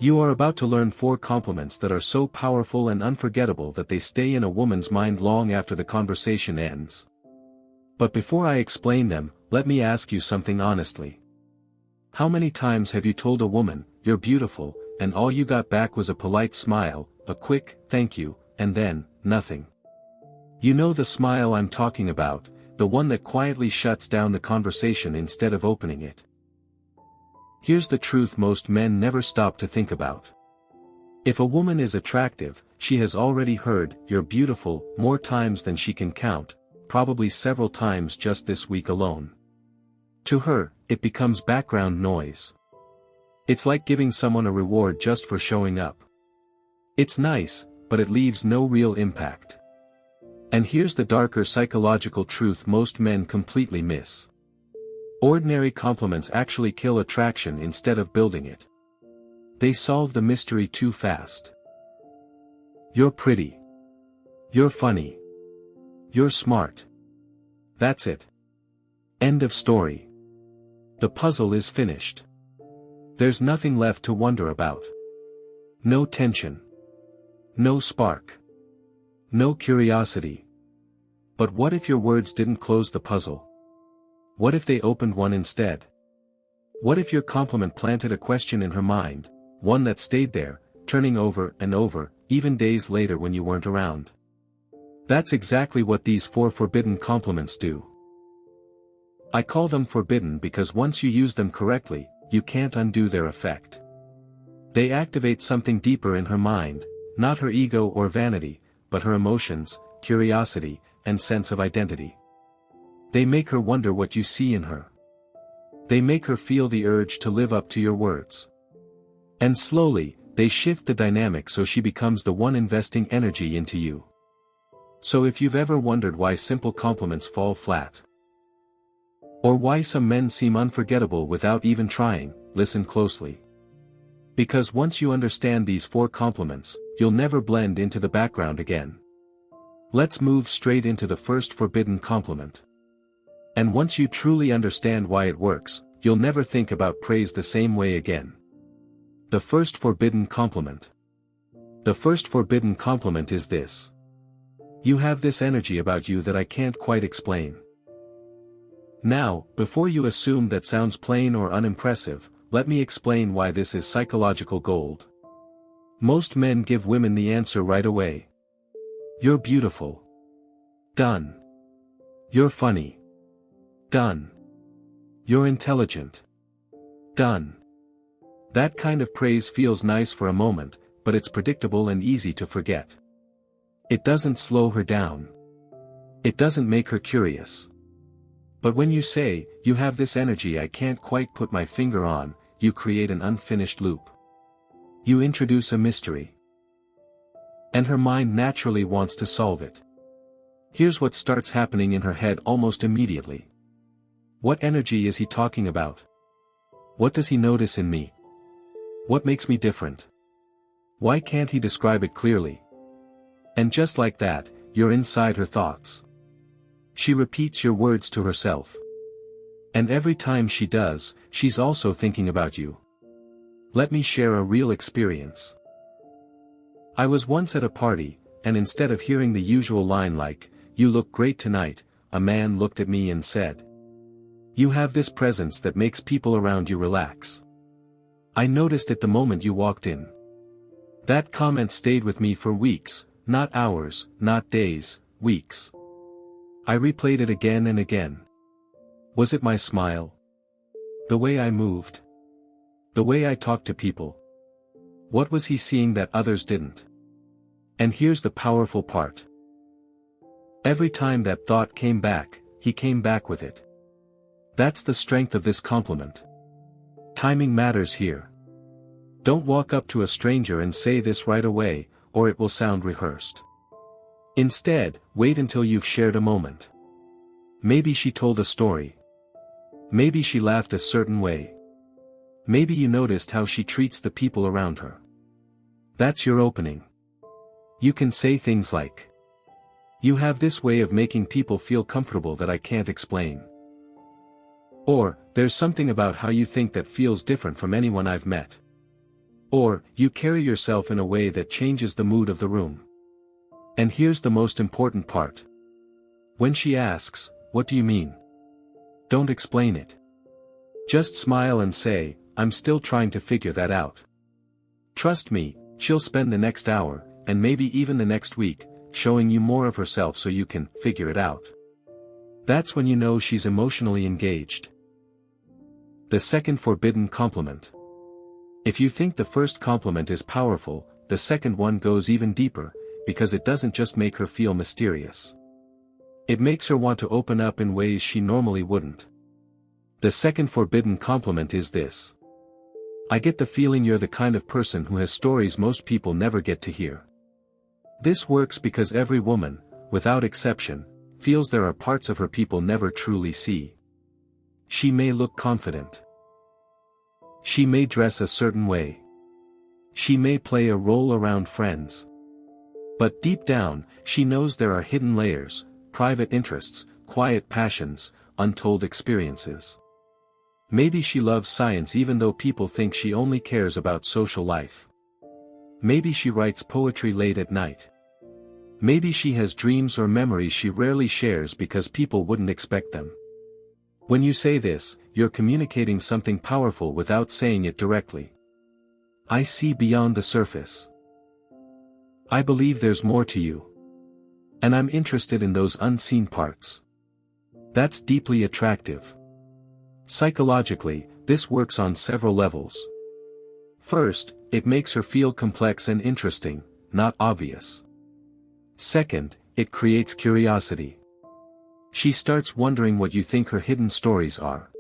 You are about to learn 4 compliments that are so powerful and unforgettable that they stay in a woman's mind long after the conversation ends. But before I explain them, let me ask you something honestly. How many times have you told a woman, "You're beautiful," and all you got back was a polite smile, a quick, "thank you," and then, nothing? You know the smile I'm talking about, the one that quietly shuts down the conversation instead of opening it. Here's the truth most men never stop to think about. If a woman is attractive, she has already heard, "You're beautiful," more times than she can count, probably several times just this week alone. To her, it becomes background noise. It's like giving someone a reward just for showing up. It's nice, but it leaves no real impact. And here's the darker psychological truth most men completely miss. Ordinary compliments actually kill attraction instead of building it. They solve the mystery too fast. You're pretty. You're funny. You're smart. That's it. End of story. The puzzle is finished. There's nothing left to wonder about. No tension. No spark. No curiosity. But what if your words didn't close the puzzle? What if they opened one instead? What if your compliment planted a question in her mind, one that stayed there, turning over and over, even days later when you weren't around? That's exactly what these 4 forbidden compliments do. I call them forbidden because once you use them correctly, you can't undo their effect. They activate something deeper in her mind, not her ego or vanity, but her emotions, curiosity, and sense of identity. They make her wonder what you see in her. They make her feel the urge to live up to your words. And slowly, they shift the dynamic so she becomes the one investing energy into you. So if you've ever wondered why simple compliments fall flat, or why some men seem unforgettable without even trying, listen closely. Because once you understand these 4 compliments, you'll never blend into the background again. Let's move straight into the first forbidden compliment. And once you truly understand why it works, you'll never think about praise the same way again. The first forbidden compliment. The first forbidden compliment is this: "You have this energy about you that I can't quite explain." Now, before you assume that sounds plain or unimpressive, let me explain why this is psychological gold. Most men give women the answer right away. You're beautiful. Done. You're funny. Done. You're intelligent. Done. That kind of praise feels nice for a moment, but it's predictable and easy to forget. It doesn't slow her down. It doesn't make her curious. But when you say, "You have this energy I can't quite put my finger on," you create an unfinished loop. You introduce a mystery. And her mind naturally wants to solve it. Here's what starts happening in her head almost immediately. What energy is he talking about? What does he notice in me? What makes me different? Why can't he describe it clearly? And just like that, you're inside her thoughts. She repeats your words to herself. And every time she does, she's also thinking about you. Let me share a real experience. I was once at a party, and instead of hearing the usual line like, "You look great tonight," a man looked at me and said, "You have this presence that makes people around you relax. I noticed it the moment you walked in." That comment stayed with me for weeks, not hours, not days, weeks. I replayed it again and again. Was it my smile? The way I moved? The way I talked to people? What was he seeing that others didn't? And here's the powerful part. Every time that thought came back, he came back with it. That's the strength of this compliment. Timing matters here. Don't walk up to a stranger and say this right away, or it will sound rehearsed. Instead, wait until you've shared a moment. Maybe she told a story. Maybe she laughed a certain way. Maybe you noticed how she treats the people around her. That's your opening. You can say things like, "You have this way of making people feel comfortable that I can't explain." Or, "There's something about how you think that feels different from anyone I've met." Or, you carry yourself in a way that changes the mood of the room. And here's the most important part. When she asks, "What do you mean?" don't explain it. Just smile and say, "I'm still trying to figure that out." Trust me, she'll spend the next hour, and maybe even the next week, showing you more of herself so you can figure it out. That's when you know she's emotionally engaged. The second forbidden compliment. If you think the first compliment is powerful, the second one goes even deeper, because it doesn't just make her feel mysterious. It makes her want to open up in ways she normally wouldn't. The second forbidden compliment is this: "I get the feeling you're the kind of person who has stories most people never get to hear." This works because every woman, without exception, feels there are parts of her people never truly see. She may look confident. She may dress a certain way. She may play a role around friends. But deep down, she knows there are hidden layers, private interests, quiet passions, untold experiences. Maybe she loves science even though people think she only cares about social life. Maybe she writes poetry late at night. Maybe she has dreams or memories she rarely shares because people wouldn't expect them. When you say this, you're communicating something powerful without saying it directly. I see beyond the surface. I believe there's more to you. And I'm interested in those unseen parts. That's deeply attractive. Psychologically, this works on several levels. First, it makes her feel complex and interesting, not obvious. Second, it creates curiosity. She starts wondering what you think her hidden stories are.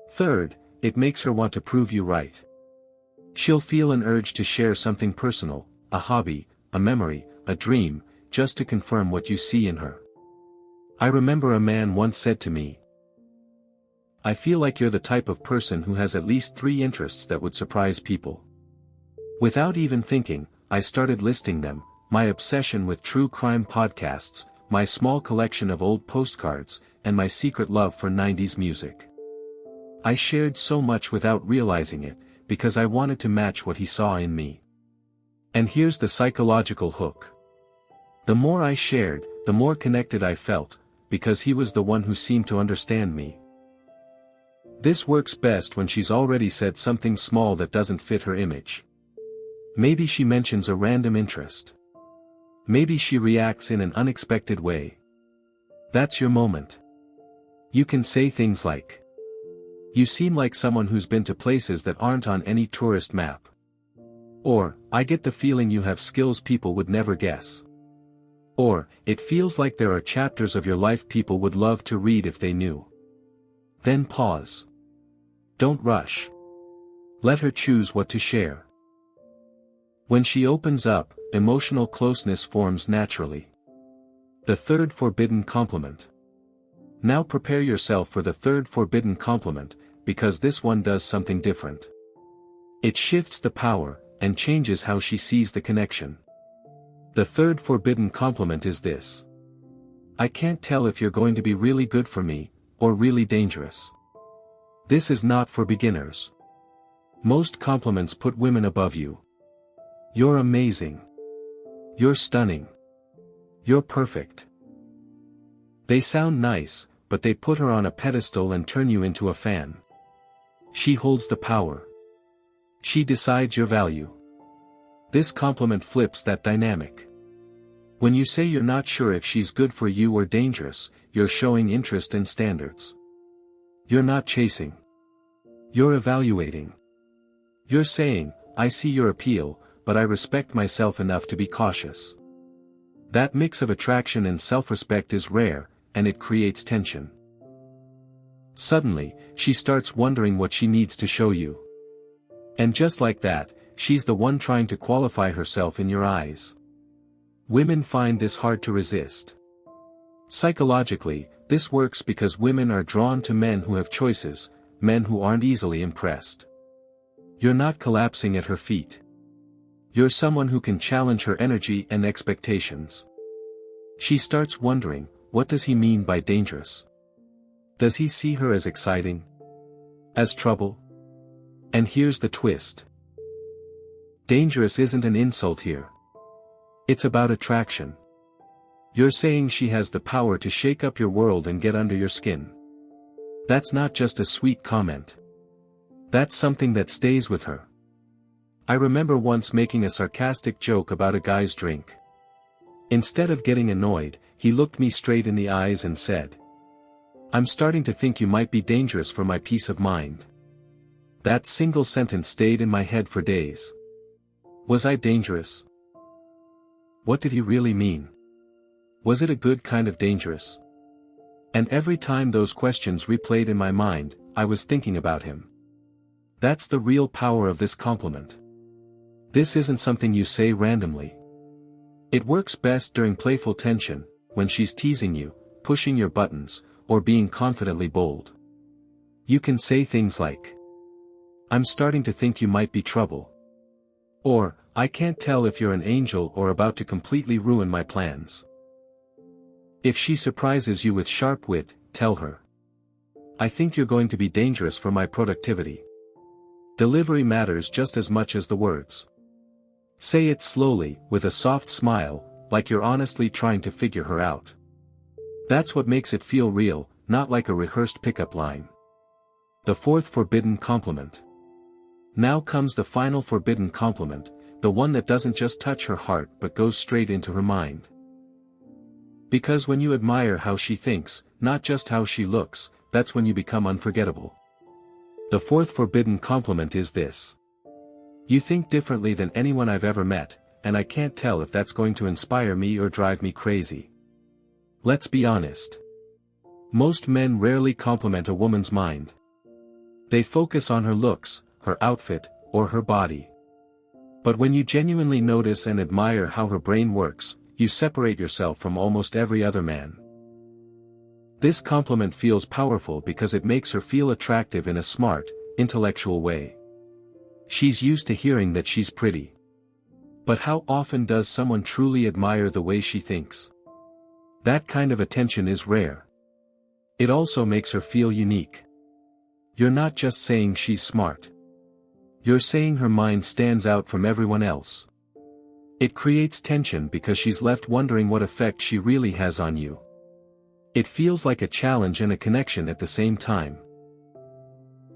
Third, it makes her want to prove you right. She'll feel an urge to share something personal, a hobby, a memory, a dream, just to confirm what you see in her. I remember a man once said to me, "I feel like you're the type of person who has at least 3 interests that would surprise people." Without even thinking, I started listing them: my obsession with true crime podcasts, my small collection of old postcards, and my secret love for 90s music. I shared so much without realizing it, because I wanted to match what he saw in me. And here's the psychological hook. The more I shared, the more connected I felt, because he was the one who seemed to understand me. This works best when she's already said something small that doesn't fit her image. Maybe she mentions a random interest. Maybe she reacts in an unexpected way. That's your moment. You can say things like, "You seem like someone who's been to places that aren't on any tourist map." Or, "I get the feeling you have skills people would never guess." Or, "It feels like there are chapters of your life people would love to read if they knew." Then pause. Don't rush. Let her choose what to share. When she opens up, emotional closeness forms naturally. The third forbidden compliment. Now prepare yourself for the third forbidden compliment, because this one does something different. It shifts the power, and changes how she sees the connection. The third forbidden compliment is this: "I can't tell if you're going to be really good for me, or really dangerous." This is not for beginners. Most compliments put women above you. You're amazing. You're stunning. You're perfect. They sound nice, but they put her on a pedestal and turn you into a fan. She holds the power. She decides your value. This compliment flips that dynamic. When you say you're not sure if she's good for you or dangerous, you're showing interest and standards. You're not chasing. You're evaluating. You're saying, "I see your appeal, but I respect myself enough to be cautious." That mix of attraction and self-respect is rare, and it creates tension. Suddenly, she starts wondering what she needs to show you. And just like that, she's the one trying to qualify herself in your eyes. Women find this hard to resist. Psychologically, this works because women are drawn to men who have choices, men who aren't easily impressed. You're not collapsing at her feet. You're someone who can challenge her energy and expectations. She starts wondering, what does he mean by dangerous? Does he see her as exciting? As trouble? And here's the twist. Dangerous isn't an insult here. It's about attraction. You're saying she has the power to shake up your world and get under your skin. That's not just a sweet comment. That's something that stays with her. I remember once making a sarcastic joke about a guy's drink. Instead of getting annoyed, he looked me straight in the eyes and said, "I'm starting to think you might be dangerous for my peace of mind." That single sentence stayed in my head for days. Was I dangerous? What did he really mean? Was it a good kind of dangerous? And every time those questions replayed in my mind, I was thinking about him. That's the real power of this compliment. This isn't something you say randomly. It works best during playful tension, when she's teasing you, pushing your buttons, or being confidently bold. You can say things like, "I'm starting to think you might be trouble." Or, "I can't tell if you're an angel or about to completely ruin my plans." If she surprises you with sharp wit, tell her, "I think you're going to be dangerous for my productivity." Delivery matters just as much as the words. Say it slowly, with a soft smile, like you're honestly trying to figure her out. That's what makes it feel real, not like a rehearsed pickup line. The fourth forbidden compliment. Now comes the final forbidden compliment, the one that doesn't just touch her heart but goes straight into her mind. Because when you admire how she thinks, not just how she looks, that's when you become unforgettable. The fourth forbidden compliment is this. "You think differently than anyone I've ever met, and I can't tell if that's going to inspire me or drive me crazy." Let's be honest. Most men rarely compliment a woman's mind. They focus on her looks, her outfit, or her body. But when you genuinely notice and admire how her brain works, you separate yourself from almost every other man. This compliment feels powerful because it makes her feel attractive in a smart, intellectual way. She's used to hearing that she's pretty. But how often does someone truly admire the way she thinks? That kind of attention is rare. It also makes her feel unique. You're not just saying she's smart. You're saying her mind stands out from everyone else. It creates tension because she's left wondering what effect she really has on you. It feels like a challenge and a connection at the same time.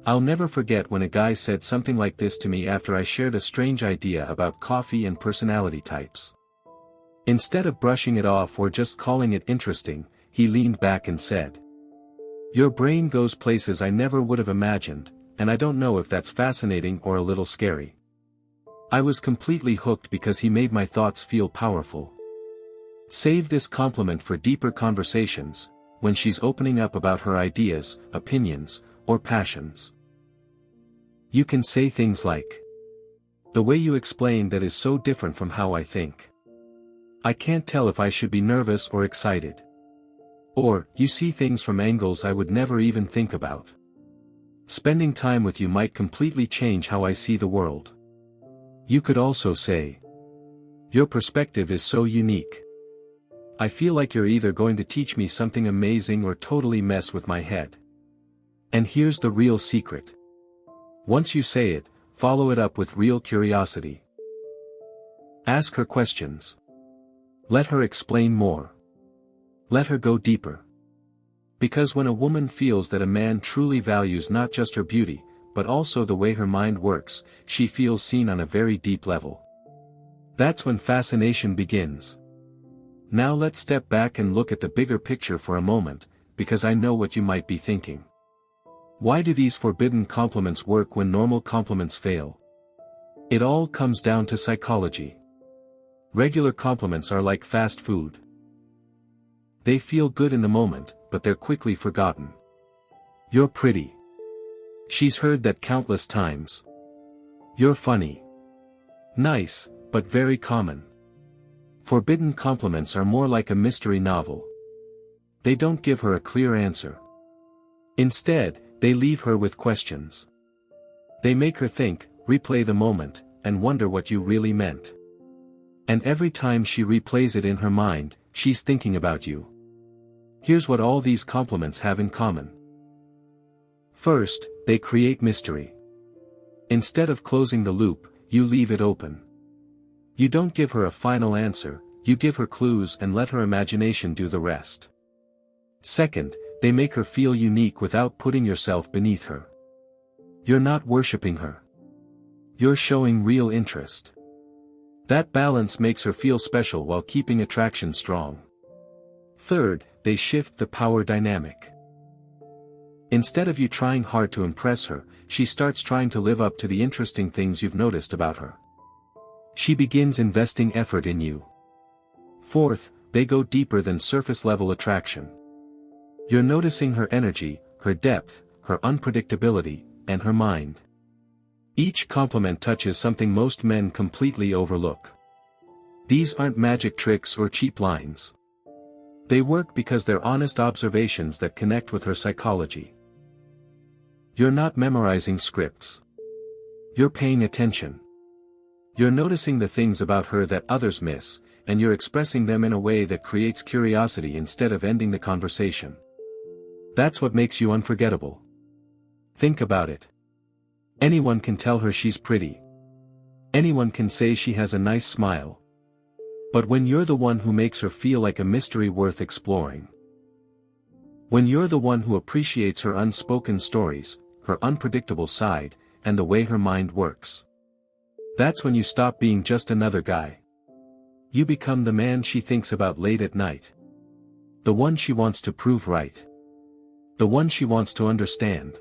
I'll never forget when a guy said something like this to me after I shared a strange idea about coffee and personality types. Instead of brushing it off or just calling it interesting, he leaned back and said, "Your brain goes places I never would have imagined, and I don't know if that's fascinating or a little scary." I was completely hooked because he made my thoughts feel powerful. Save this compliment for deeper conversations, when she's opening up about her ideas, opinions, or passions. You can say things like, "The way you explain that is so different from how I think. I can't tell if I should be nervous or excited." Or, "You see things from angles I would never even think about. Spending time with you might completely change how I see the world." You could also say, "Your perspective is so unique. I feel like you're either going to teach me something amazing or totally mess with my head." And here's the real secret. Once you say it, follow it up with real curiosity. Ask her questions. Let her explain more. Let her go deeper. Because when a woman feels that a man truly values not just her beauty, but also the way her mind works, she feels seen on a very deep level. That's when fascination begins. Now let's step back and look at the bigger picture for a moment, because I know what you might be thinking. Why do these forbidden compliments work when normal compliments fail? It all comes down to psychology. Regular compliments are like fast food. They feel good in the moment, but they're quickly forgotten. "You're pretty." She's heard that countless times. "You're funny." Nice, but very common. Forbidden compliments are more like a mystery novel. They don't give her a clear answer. Instead, they leave her with questions. They make her think, replay the moment, and wonder what you really meant. And every time she replays it in her mind, she's thinking about you. Here's what all these compliments have in common. First, they create mystery. Instead of closing the loop, you leave it open. You don't give her a final answer, you give her clues and let her imagination do the rest. Second, they make her feel unique without putting yourself beneath her. You're not worshipping her. You're showing real interest. That balance makes her feel special while keeping attraction strong. Third, they shift the power dynamic. Instead of you trying hard to impress her, she starts trying to live up to the interesting things you've noticed about her. She begins investing effort in you. Fourth, they go deeper than surface-level attraction. You're noticing her energy, her depth, her unpredictability, and her mind. Each compliment touches something most men completely overlook. These aren't magic tricks or cheap lines. They work because they're honest observations that connect with her psychology. You're not memorizing scripts. You're paying attention. You're noticing the things about her that others miss, and you're expressing them in a way that creates curiosity instead of ending the conversation. That's what makes you unforgettable. Think about it. Anyone can tell her she's pretty. Anyone can say she has a nice smile. But when you're the one who makes her feel like a mystery worth exploring. When you're the one who appreciates her unspoken stories, her unpredictable side, and the way her mind works. That's when you stop being just another guy. You become the man she thinks about late at night. The one she wants to prove right. The one she wants to understand.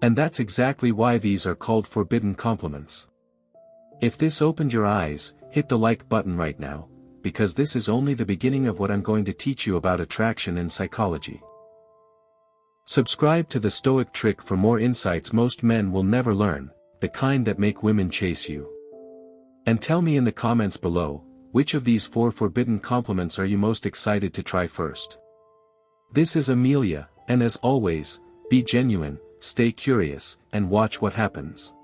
And that's exactly why these are called forbidden compliments. If this opened your eyes, hit the like button right now, because this is only the beginning of what I'm going to teach you about attraction and psychology. Subscribe to the Stoic Trick for more insights most men will never learn, the kind that make women chase you. And tell me in the comments below, which of these 4 forbidden compliments are you most excited to try first? This is Amelia, and as always, be genuine, stay curious, and watch what happens.